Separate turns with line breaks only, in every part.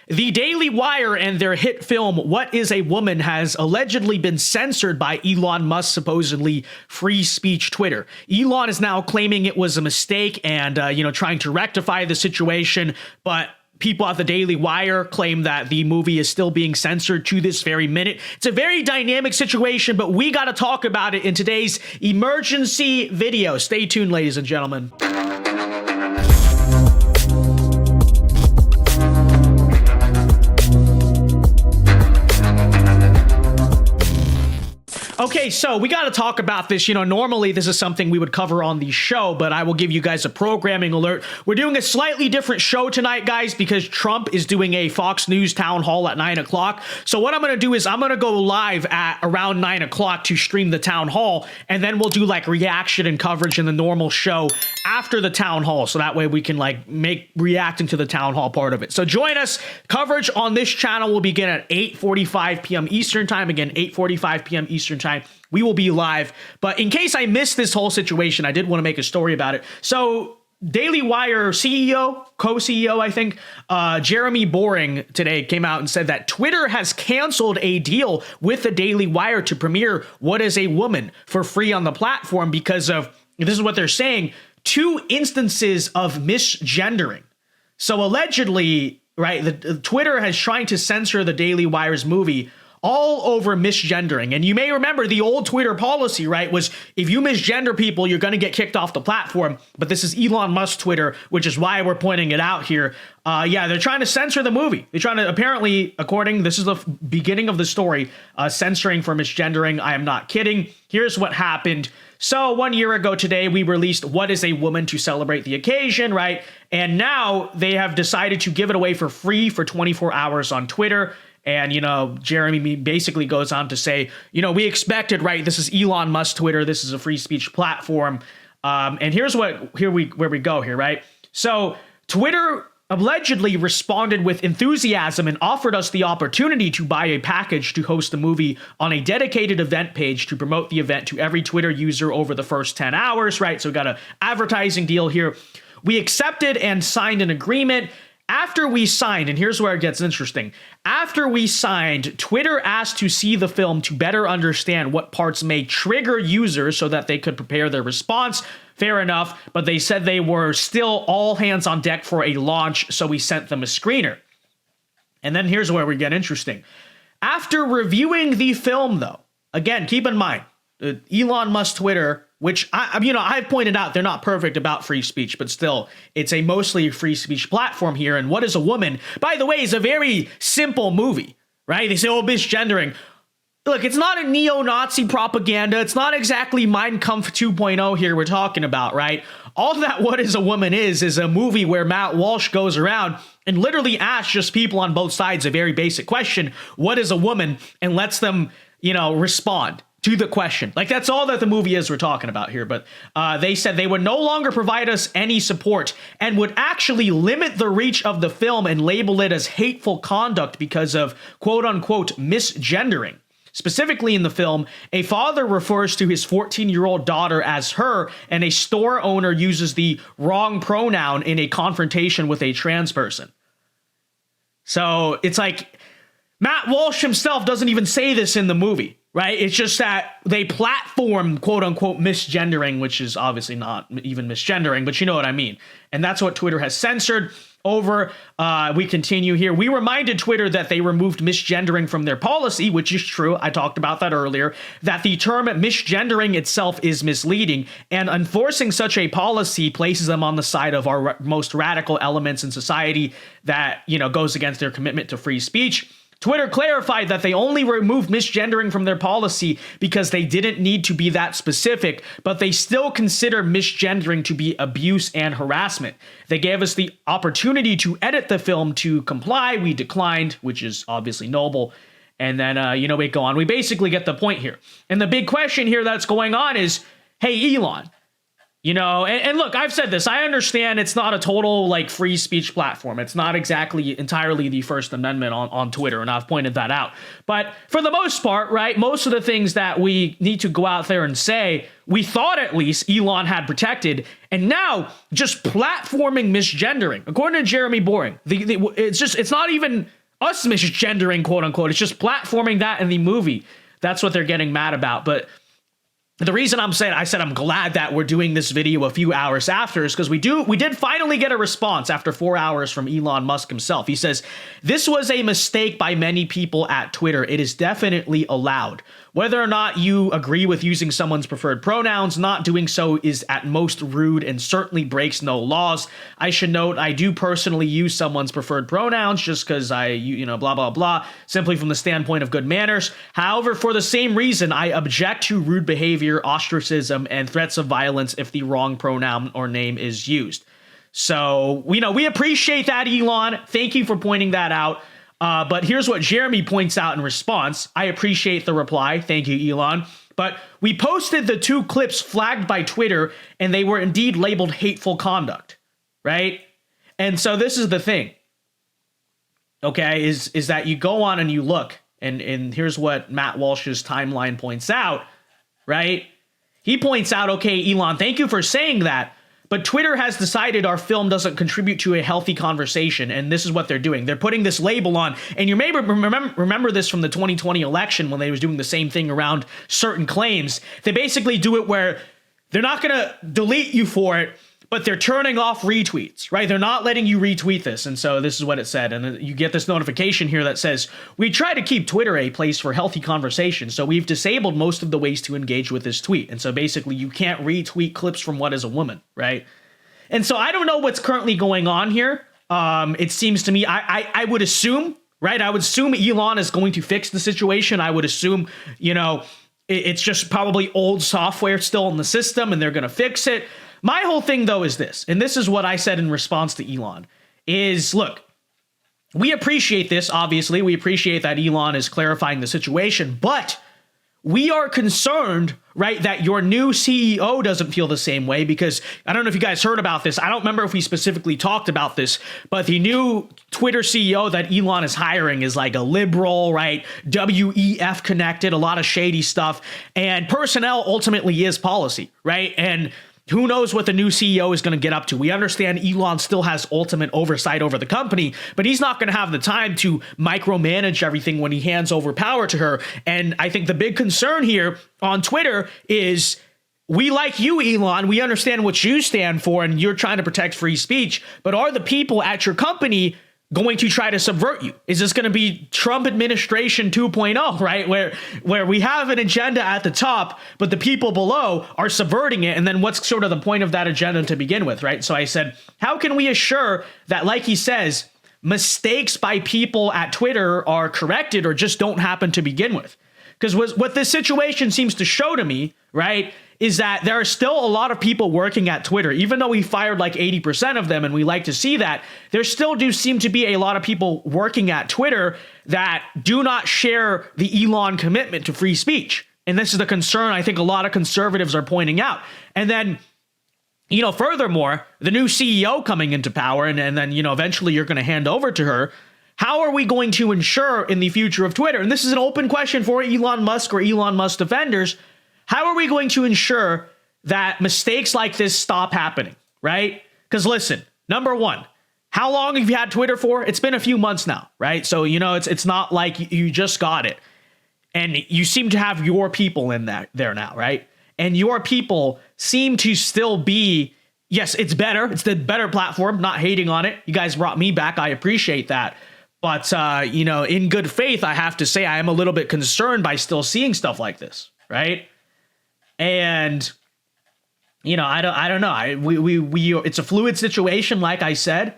The Daily Wire and their hit film, What is a Woman, has allegedly been censored by Elon Musk's supposedly free speech Twitter. Elon is now claiming it was a mistake and, trying to rectify the situation, but people at the Daily Wire claim that the movie is still being censored to this very minute. It's a very dynamic situation, but we got to talk about it in today's emergency video. Stay tuned, ladies and gentlemen. Okay, so we got to talk about this. Normally this is something we would cover on the show, but I will give you guys a programming alert. We're doing a slightly different show tonight, guys, because Trump is doing a Fox News town hall at 9 o'clock. So what I'm going to do is I'm going to go live at around 9 o'clock to stream the town hall, and then we'll do like reaction and coverage in the normal show after the town hall. So that way we can make reacting to the town hall part of it. So join us. Coverage on this channel will begin at 8:45 p.m. Eastern time. Again, 8:45 p.m. Eastern time. We will be live. But in case I missed this whole situation, I did want to make a story about it. So Daily Wire CEO, co-CEO, I think, Jeremy Boring today came out and said that Twitter has canceled a deal with the Daily Wire to premiere What is a Woman for free on the platform because of, this is what they're saying, 2 instances of misgendering. So allegedly, right, the Twitter has trying to censor the Daily Wire's movie all over misgendering. And you may remember the old Twitter policy, right, was if you misgender people, you're going to get kicked off the platform. But this is Elon Musk Twitter, which is why we're pointing it out here. They're trying to censor the movie. They're trying to, apparently, this is the beginning of the story, censoring for misgendering. I am not kidding. Here's what happened. So 1 year ago today, we released What is a Woman to celebrate the occasion, right? And now they have decided to give it away for free for 24 hours on Twitter. And, Jeremy basically goes on to say, we expected, right? This is Elon Musk Twitter. This is a free speech platform. And here's where we go here, right? So Twitter allegedly responded with enthusiasm and offered us the opportunity to buy a package to host the movie on a dedicated event page to promote the event to every Twitter user over the first 10 hours, right? So we got an advertising deal here. We accepted and signed an agreement. After we signed, and here's where it gets interesting. After we signed, Twitter asked to see the film to better understand what parts may trigger users so that they could prepare their response. Fair enough, but they said they were still all hands on deck for a launch, so we sent them a screener. And then here's where we get interesting. After reviewing the film, though, again, keep in mind, Elon Musk Twitter, which I've pointed out they're not perfect about free speech, but still, it's a mostly free speech platform here. And What is a Woman, by the way, is a very simple movie, right? They say, misgendering. Look, it's not a neo-Nazi propaganda. It's not exactly Mein Kampf 2.0 here we're talking about, right? All that What is a Woman is a movie where Matt Walsh goes around and literally asks just people on both sides a very basic question, what is a woman, and lets them, respond to the question. That's all that the movie is we're talking about here. But they said they would no longer provide us any support and would actually limit the reach of the film and label it as hateful conduct because of quote unquote misgendering. Specifically in the film, a father refers to his 14-year-old daughter as her, and a store owner uses the wrong pronoun in a confrontation with a trans person. So it's like Matt Walsh himself doesn't even say this in the movie, right? It's just that they platform quote unquote misgendering, which is obviously not even misgendering, but you know what I mean. And that's what Twitter has censored over. We continue here. We reminded Twitter that they removed misgendering from their policy, which is true. I talked about that earlier, that the term misgendering itself is misleading, and enforcing such a policy places them on the side of our most radical elements in society that, goes against their commitment to free speech. Twitter clarified that they only removed misgendering from their policy because they didn't need to be that specific, but they still consider misgendering to be abuse and harassment. They gave us the opportunity to edit the film to comply. We declined, which is obviously noble. And then, we go on. We basically get the point here. And the big question here that's going on is, hey, Elon, You know, and look, I've said this. I understand it's not a total like free speech platform. It's not exactly entirely the First Amendment on Twitter, and I've pointed that out. But for the most part, right, most of the things that we need to go out there and say, we thought at least Elon had protected, and now just platforming misgendering. According to Jeremy Boring, it's not even us misgendering, quote unquote. It's just platforming that in the movie. That's what they're getting mad about. But the reason I said I'm glad that we're doing this video a few hours after is because we did finally get a response after 4 hours from Elon Musk himself. He says, "This was a mistake by many people at Twitter. It is definitely allowed. Whether or not you agree with using someone's preferred pronouns, not doing so is at most rude and certainly breaks no laws. I should note, I do personally use someone's preferred pronouns just because blah, blah, blah, simply from the standpoint of good manners. However, for the same reason, I object to rude behavior, ostracism, and threats of violence if the wrong pronoun or name is used." So, we appreciate that, Elon. Thank you for pointing that out. But here's what Jeremy points out in response. I appreciate the reply. Thank you, Elon. But we posted the 2 clips flagged by Twitter, and they were indeed labeled hateful conduct, right? And so this is the thing, okay, is that you go on and you look, and here's what Matt Walsh's timeline points out, right? He points out, okay, Elon, thank you for saying that, but Twitter has decided our film doesn't contribute to a healthy conversation, and this is what they're doing. They're putting this label on, and you may remember this from the 2020 election when they was doing the same thing around certain claims. They basically do it where they're not going to delete you for it, but they're turning off retweets, right? They're not letting you retweet this, and so this is what it said, and you get this notification here that says, "We try to keep Twitter a place for healthy conversation, so we've disabled most of the ways to engage with this tweet." And so basically, you can't retweet clips from What is a Woman, right? And so I don't know what's currently going on here. It seems to me, I would assume, right? I would assume Elon is going to fix the situation. I would assume, it's just probably old software still in the system, and they're going to fix it. My whole thing, though, is this, and this is what I said in response to Elon, is, look, we appreciate this, obviously. We appreciate that Elon is clarifying the situation, but we are concerned, right, that your new CEO doesn't feel the same way, because I don't know if you guys heard about this. I don't remember if we specifically talked about this, but the new Twitter CEO that Elon is hiring is like a liberal, right, WEF connected, a lot of shady stuff, and personnel ultimately is policy, right? And who knows what the new CEO is going to get up to. We understand Elon still has ultimate oversight over the company, but he's not going to have the time to micromanage everything when he hands over power to her. And I think the big concern here on Twitter is, we like you, Elon. We understand what you stand for, and you're trying to protect free speech, but are the people at your company going to try to subvert you? Is this going to be Trump administration 2.0, right? Where we have an agenda at the top, but the people below are subverting it. And then what's sort of the point of that agenda to begin with, right? So I said, how can we assure that, like he says, mistakes by people at Twitter are corrected or just don't happen to begin with? Because what this situation seems to show to me, right, is that there are still a lot of people working at Twitter. Even though we fired like 80% of them, and we like to see that, there still do seem to be a lot of people working at Twitter that do not share the Elon commitment to free speech. And this is the concern I think a lot of conservatives are pointing out. And then, furthermore, the new CEO coming into power, and then, eventually you're going to hand over to her. How are we going to ensure in the future of Twitter, and this is an open question for Elon Musk or Elon Musk defenders, how are we going to ensure that mistakes like this stop happening, right? Because listen, number one, how long have you had Twitter for? It's been a few months now, right? So, it's not like you just got it. And you seem to have your people in there now, right? And your people seem to still be, yes, it's better. It's the better platform, not hating on it. You guys brought me back. I appreciate that. But, in good faith, I have to say I am a little bit concerned by still seeing stuff like this, right? And, I don't know. We it's a fluid situation, like I said,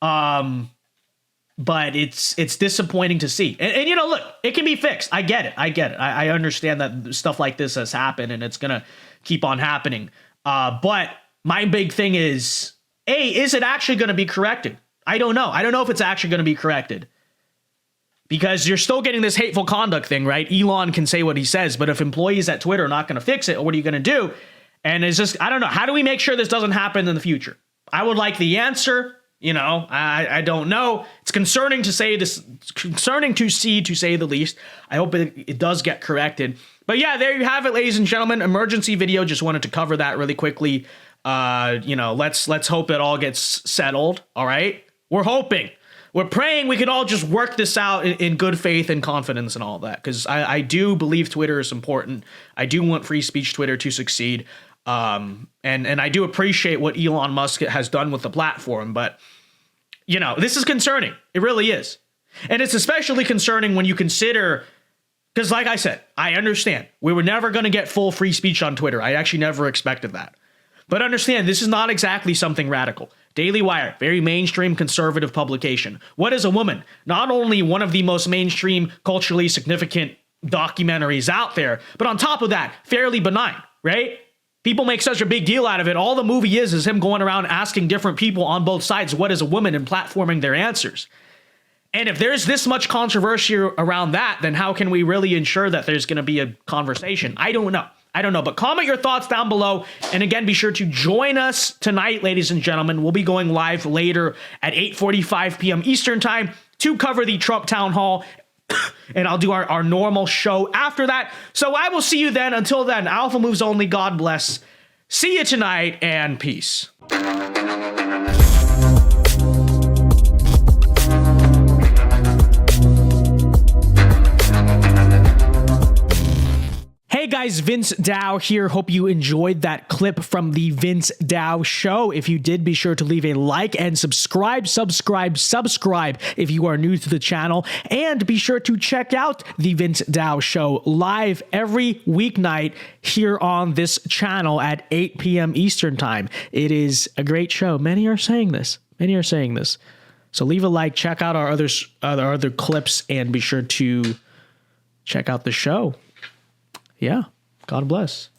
but it's disappointing to see. And look, it can be fixed. I get it. I understand that stuff like this has happened, and it's gonna keep on happening. But my big thing is it actually going to be corrected? I don't know. I don't know if it's actually going to be corrected. Because you're still getting this hateful conduct thing, right? Elon can say what he says, but if employees at Twitter are not going to fix it, what are you going to do? And it's just, I don't know. How do we make sure this doesn't happen in the future? I would like the answer. You know, I don't know. It's concerning to say this, concerning to see, to say the least. I hope it does get corrected. But yeah, there you have it, ladies and gentlemen. Emergency video. Just wanted to cover that really quickly. You know, let's hope it all gets settled. All right. We're hoping. We're praying we can all just work this out in good faith and confidence and all that. Because I do believe Twitter is important. I do want free speech Twitter to succeed. And I do appreciate what Elon Musk has done with the platform, but you know, this is concerning. It really is. And it's especially concerning when you consider, because like I said, I understand we were never going to get full free speech on Twitter. I actually never expected that. But understand, this is not exactly something radical. Daily Wire, very mainstream conservative publication. What is a Woman? Not only one of the most mainstream, culturally significant documentaries out there, but on top of that, fairly benign, right? People make such a big deal out of it. All the movie is him going around asking different people on both sides what is a woman and platforming their answers. And if there's this much controversy around that, then how can we really ensure that there's going to be a conversation? I don't know. But comment your thoughts down below. And again, be sure to join us tonight, ladies and gentlemen. We'll be going live later at 8:45 p.m. Eastern time to cover the Trump town hall. And I'll do our normal show after that. So I will see you then. Until then, Alpha Moves Only. God bless. See you tonight and peace. Hey guys, Vince Dao here. Hope you enjoyed that clip from the Vince Dao show. If you did, be sure to leave a like and subscribe if you are new to the channel. And be sure to check out the Vince Dao show live every weeknight here on this channel at 8 p.m. Eastern time. It is a great show. Many are saying this. So leave a like, check out our other clips, and be sure to check out the show. Yeah. God bless.